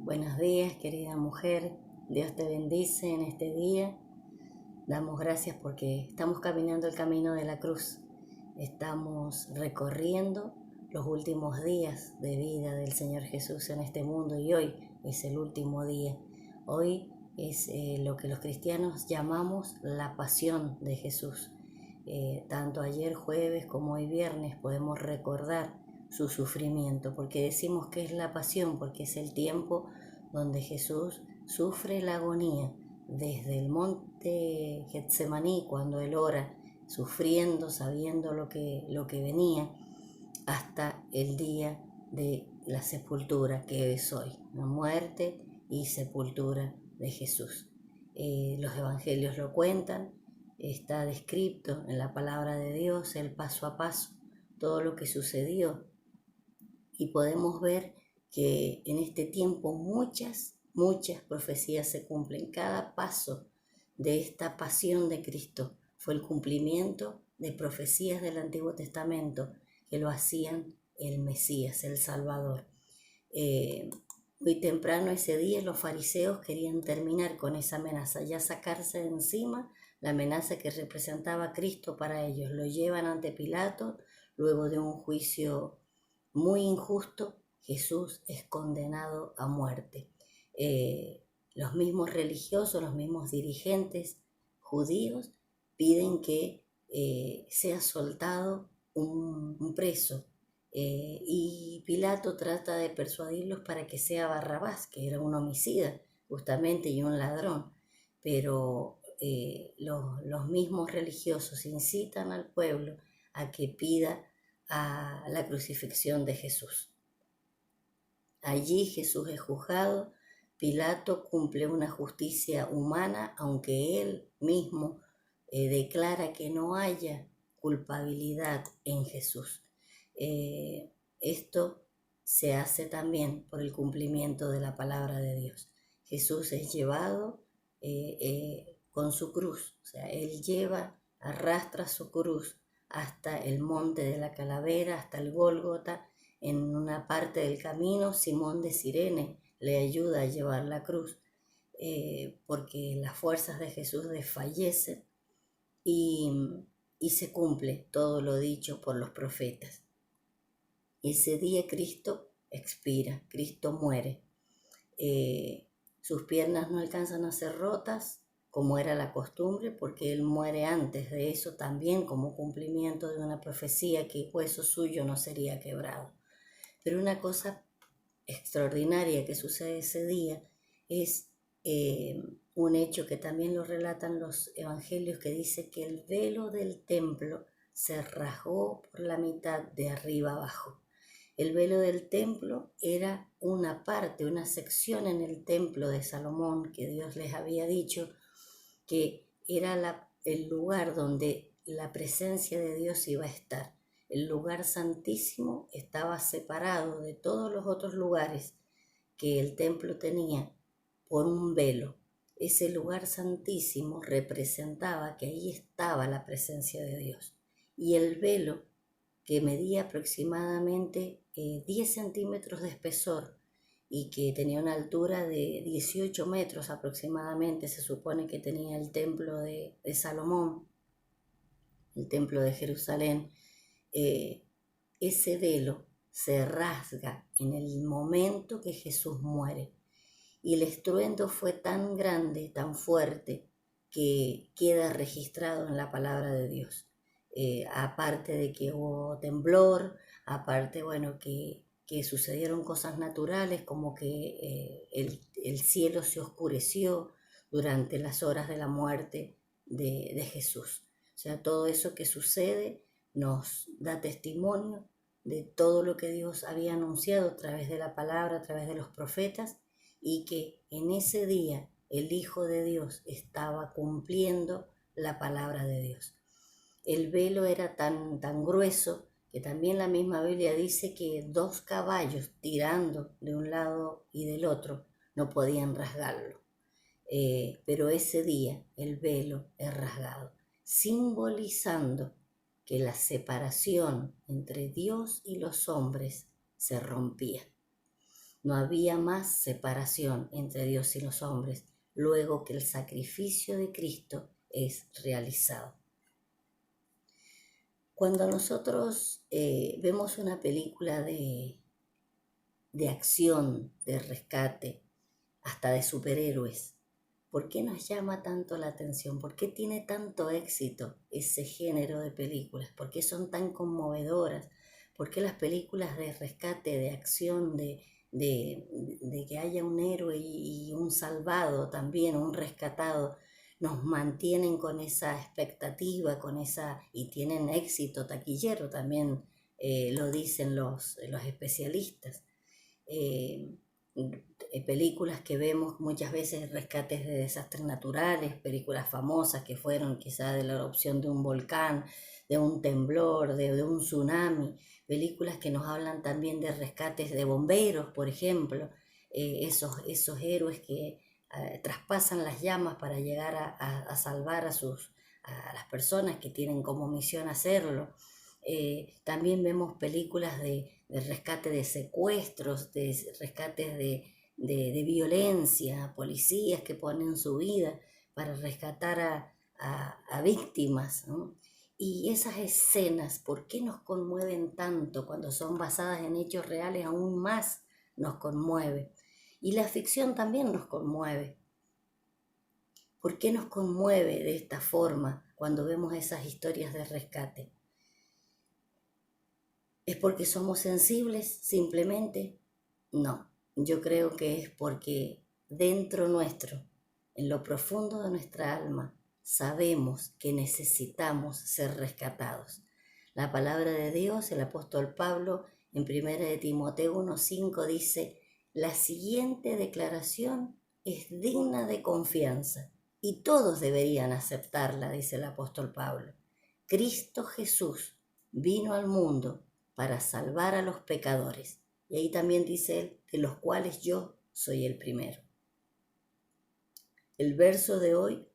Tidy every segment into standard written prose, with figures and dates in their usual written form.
Buenos días, querida mujer. Dios te bendice en este día. Damos gracias porque estamos caminando el camino de la cruz. Estamos recorriendo los últimos días de vida del Señor Jesús en este mundo y hoy es el último día. Hoy es lo que los cristianos llamamos la pasión de Jesús. Tanto ayer jueves como hoy viernes podemos recordar su sufrimiento, porque decimos que es la pasión, porque es el tiempo donde Jesús sufre la agonía desde el monte Getsemaní, cuando él ora, sufriendo, sabiendo lo que venía, hasta el día de la sepultura que es hoy, la muerte y sepultura de Jesús. Los evangelios lo cuentan, está descrito en la palabra de Dios el paso a paso, todo lo que sucedió, y podemos ver que en este tiempo muchas profecías se cumplen. Cada paso de esta pasión de Cristo fue el cumplimiento de profecías del Antiguo Testamento que lo hacían el Mesías, el Salvador. Muy temprano ese día los fariseos querían terminar con esa amenaza, ya sacarse de encima la amenaza que representaba Cristo para ellos. Lo llevan ante Pilato, luego de un juicio muy injusto. Jesús es condenado a muerte. Los mismos religiosos, los mismos dirigentes judíos piden que sea soltado un preso, y Pilato trata de persuadirlos para que sea Barrabás, que era un homicida justamente y un ladrón, pero los mismos religiosos incitan al pueblo a que pida a la crucifixión de Jesús. Allí Jesús es juzgado. Pilato cumple una justicia humana, aunque él mismo declara que no haya culpabilidad en Jesús. Esto se hace también por el cumplimiento de la palabra de Dios. Jesús es llevado con su cruz, o sea, él arrastra su cruz hasta el monte de la calavera, hasta el Gólgota. En una parte del camino, Simón de Cirene le ayuda a llevar la cruz, porque las fuerzas de Jesús desfallecen y se cumple todo lo dicho por los profetas. Ese día Cristo expira, Cristo muere. Sus piernas no alcanzan a ser rotas, como era la costumbre, porque él muere antes de eso también como cumplimiento de una profecía que hueso suyo no sería quebrado. Pero una cosa extraordinaria que sucede ese día es un hecho que también lo relatan los evangelios, que dice que el velo del templo se rasgó por la mitad de arriba abajo. El velo del templo era una parte, una sección en el templo de Salomón, que Dios les había dicho que era el lugar donde la presencia de Dios iba a estar. El lugar santísimo estaba separado de todos los otros lugares que el templo tenía por un velo. Ese lugar santísimo representaba que ahí estaba la presencia de Dios. Y el velo, que medía aproximadamente 10 centímetros de espesor y que tenía una altura de 18 metros aproximadamente, se supone que tenía el templo de Salomón, el templo de Jerusalén. Ese velo se rasga en el momento que Jesús muere, y el estruendo fue tan grande, tan fuerte, que queda registrado en la palabra de Dios. Aparte de que hubo temblor, aparte, que sucedieron cosas naturales, como que el cielo se oscureció durante las horas de la muerte de Jesús. O sea, todo eso que sucede nos da testimonio de todo lo que Dios había anunciado a través de la palabra, a través de los profetas, y que en ese día el Hijo de Dios estaba cumpliendo la palabra de Dios. El velo era tan grueso que también la misma Biblia dice que 2 caballos tirando de un lado y del otro no podían rasgarlo. Pero ese día el velo es rasgado, simbolizando que la separación entre Dios y los hombres se rompía. No había más separación entre Dios y los hombres, luego que el sacrificio de Cristo es realizado. Cuando nosotros vemos una película de acción, de rescate, hasta de superhéroes, ¿por qué nos llama tanto la atención? ¿Por qué tiene tanto éxito ese género de películas? ¿Por qué son tan conmovedoras? ¿Por qué las películas de rescate, de acción, de que haya un héroe y un salvado también, un rescatado, nos mantienen con esa expectativa, y tienen éxito taquillero también, lo dicen los especialistas? Películas que vemos muchas veces, rescates de desastres naturales, películas famosas que fueron quizá de la erupción de un volcán, de un temblor, de un tsunami, películas que nos hablan también de rescates de bomberos, por ejemplo, esos héroes que traspasan las llamas para llegar a salvar a las personas que tienen como misión hacerlo. También vemos películas de rescate de secuestros, de rescates de violencia, policías que ponen su vida para rescatar a víctimas, ¿no? Y esas escenas, ¿por qué nos conmueven tanto cuando son basadas en hechos reales? Aún más nos conmueve. Y la ficción también nos conmueve. ¿Por qué nos conmueve de esta forma cuando vemos esas historias de rescate? ¿Es porque somos sensibles simplemente? No, yo creo que es porque dentro nuestro, en lo profundo de nuestra alma, sabemos que necesitamos ser rescatados. La palabra de Dios, el apóstol Pablo, en 1 de Timoteo 1:5 dice: la siguiente declaración es digna de confianza y todos deberían aceptarla, dice el apóstol Pablo. Cristo Jesús vino al mundo para salvar a los pecadores. Y ahí también dice él, de los cuales yo soy el primero. El verso de hoy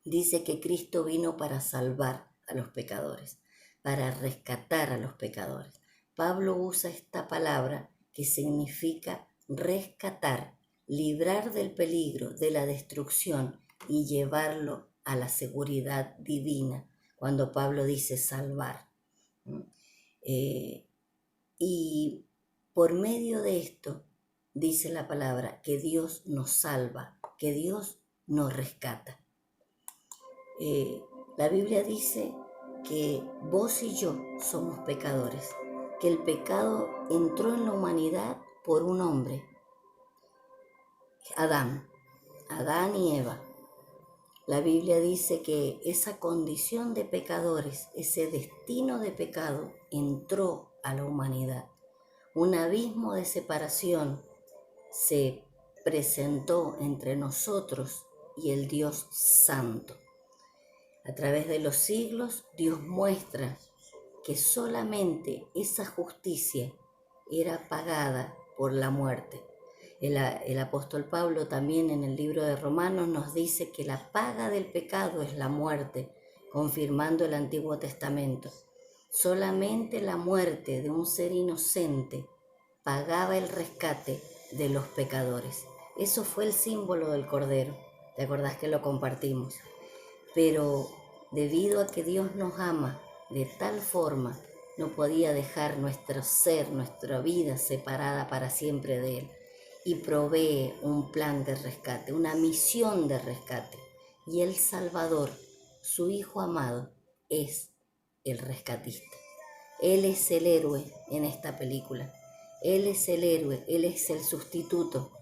dice que Cristo vino para salvar a los pecadores, para rescatar a los pecadores. Pablo usa esta palabra que significa rescatar, librar del peligro, de la destrucción y llevarlo a la seguridad divina, cuando Pablo dice salvar. Y por medio de esto, dice la palabra, que Dios nos salva, que Dios nos rescata. La Biblia dice que vos y yo somos pecadores, que el pecado entró en la humanidad por un hombre, Adán y Eva. La Biblia dice que esa condición de pecadores, ese destino de pecado, entró a la humanidad. Un abismo de separación se presentó entre nosotros y el Dios Santo. A través de los siglos, Dios muestra que solamente esa justicia era pagada por la muerte. El apóstol Pablo también en el libro de Romanos nos dice que la paga del pecado es la muerte, confirmando el Antiguo Testamento. Solamente la muerte de un ser inocente pagaba el rescate de los pecadores. Eso fue el símbolo del Cordero. ¿Te acordás que lo compartimos? Pero debido a que Dios nos ama de tal forma, no podía dejar nuestro ser, nuestra vida separada para siempre de Él. Y provee un plan de rescate, una misión de rescate. Y el Salvador, su Hijo amado, es el rescatista. Él es el héroe en esta película. Él es el héroe, Él es el sustituto.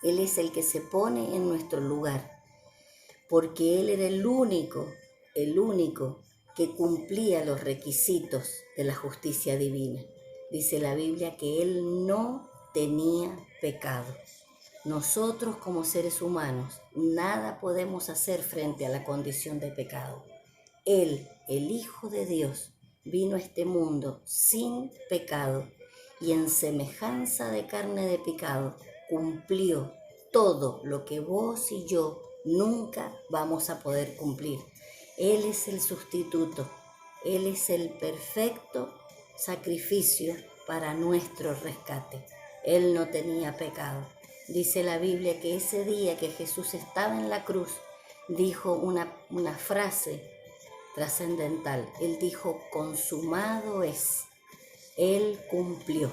Él es el que se pone en nuestro lugar. Porque Él era el único que cumplía los requisitos de la justicia divina. Dice la Biblia que Él no tenía pecado. Nosotros como seres humanos nada podemos hacer frente a la condición de pecado. Él, el Hijo de Dios, vino a este mundo sin pecado y en semejanza de carne de pecado cumplió todo lo que vos y yo nunca vamos a poder cumplir. Él es el sustituto, Él es el perfecto sacrificio para nuestro rescate. Él no tenía pecado. Dice la Biblia que ese día que Jesús estaba en la cruz, dijo una frase trascendental. Él dijo, consumado es. Él cumplió.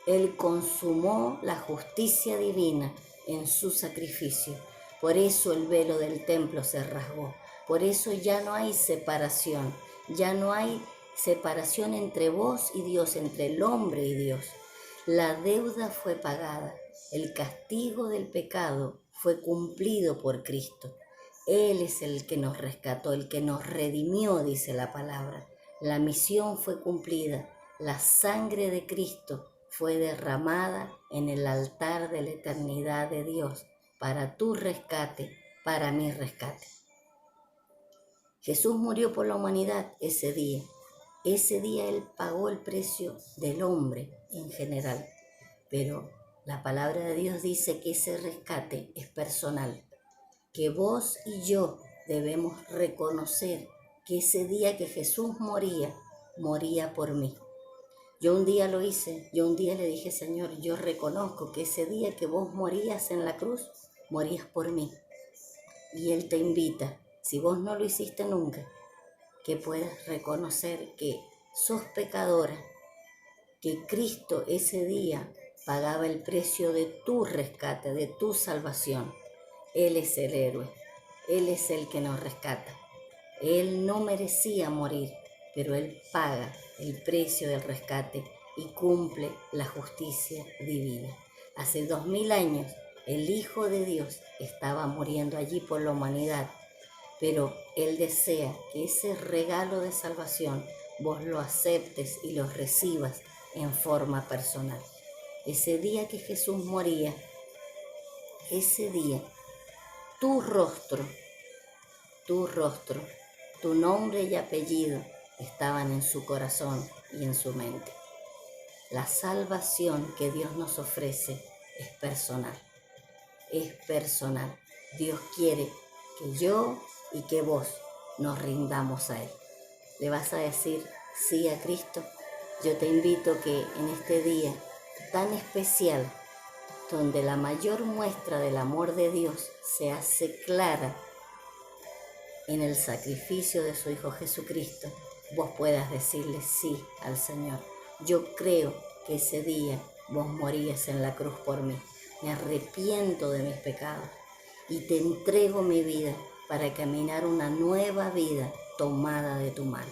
Él consumó la justicia divina en su sacrificio. Por eso el velo del templo se rasgó. Por eso ya no hay separación. Ya no hay separación entre vos y Dios, entre el hombre y Dios. La deuda fue pagada. El castigo del pecado fue cumplido por Cristo. Él es el que nos rescató, el que nos redimió, dice la palabra. La misión fue cumplida. La sangre de Cristo fue derramada en el altar de la eternidad de Dios para tu rescate, para mi rescate. Jesús murió por la humanidad ese día. Ese día Él pagó el precio del hombre en general. Pero la palabra de Dios dice que ese rescate es personal. Que vos y yo debemos reconocer que ese día que Jesús moría, moría por mí. Yo un día lo hice, yo un día le dije, Señor, yo reconozco que ese día que vos morías en la cruz, morías por mí. Y Él te invita, si vos no lo hiciste nunca, que puedas reconocer que sos pecadora, que Cristo ese día pagaba el precio de tu rescate, de tu salvación. Él es el héroe, Él es el que nos rescata. Él no merecía morir, pero Él paga el precio del rescate y cumple la justicia divina. Hace 2000 años el Hijo de Dios estaba muriendo allí por la humanidad, pero Él desea que ese regalo de salvación vos lo aceptes y lo recibas en forma personal. Ese día que Jesús moría, ese día, tu rostro, tu nombre y apellido estaban en su corazón y en su mente. La salvación que Dios nos ofrece es personal. Es personal. Dios quiere que yo y que vos nos rindamos a Él. ¿Le vas a decir sí a Cristo? Yo te invito que en este día tan especial, donde la mayor muestra del amor de Dios se hace clara en el sacrificio de su Hijo Jesucristo, vos puedas decirle sí al Señor. Yo creo que ese día vos morías en la cruz por mí. Me arrepiento de mis pecados y te entrego mi vida para caminar una nueva vida tomada de tu mano.